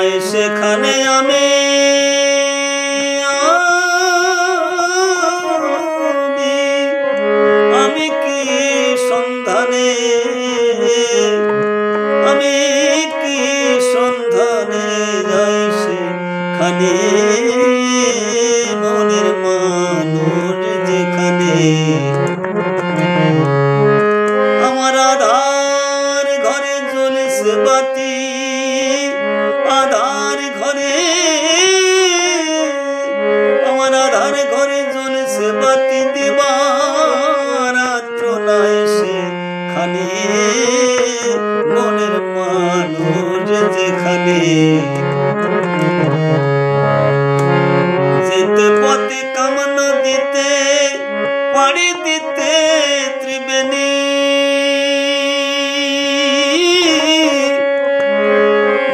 নাই সেখানে আমি কি সন্ধানে যাই সেখানে মনের মানুষ যেখানে আমার আধার ঘরে জ্বলেছে বাতি আধার ঘরে আমার আধার ঘরে জ্বলেছে বাতি দিবারাত্র নাই সেখানে মনের মানুষ যেখানে যেতে পথে কামনা দিতে পাড়ি দিতে ত্রিবেণী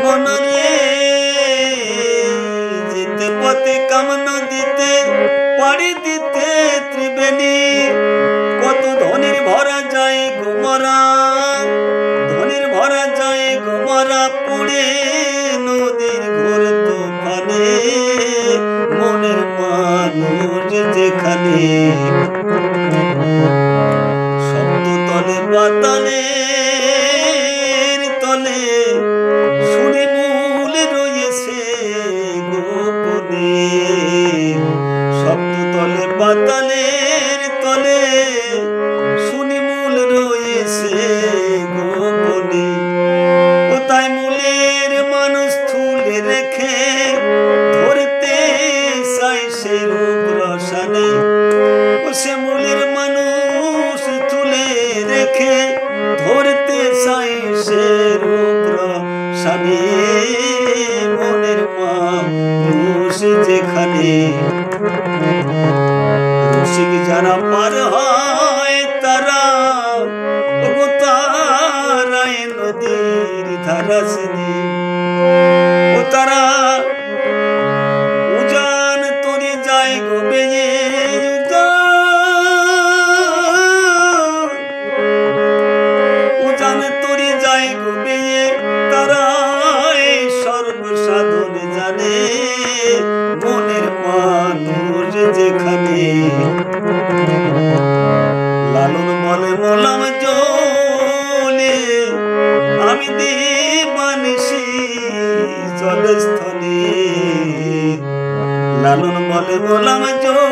মনরে যেতে পথে কামনা দিতে পাড়ি দিতে ত্রিবেণী কত ধনির ভরা যায় গোমরা ধনির ভরা যায় গোমরা পুড়ে নদীর ঘোর তুফানে মনের মানুষ যেখানে শব্দ তলে পাতালের তলে শুনে মূল রয়েছে গোপনে শব্দ তলে পাতালের তলে শুনি মূল রয়েছে গোপনে কোথায় মূলের মানুষ তুলে রেখে ধরতে চাই সে রূপ রসানে সে মূলের মানুষ তুলে রেখে ধরতে চাই সে রূপ রসানে মনের মানুষ যেখানে রসিক যারা পার হয় তারা তারায় নদীর ধারা সেনে ও তারা উজান তরি যায় গো বেয়ে উজান তরি যায় গো বেয়ে তারা সর্বসাধন জানে মনের মানুষ যেখানে লালন বলে মোলাম জলে আমি দেবানিসি জলস্থলে লালন বলে মোলাম জলে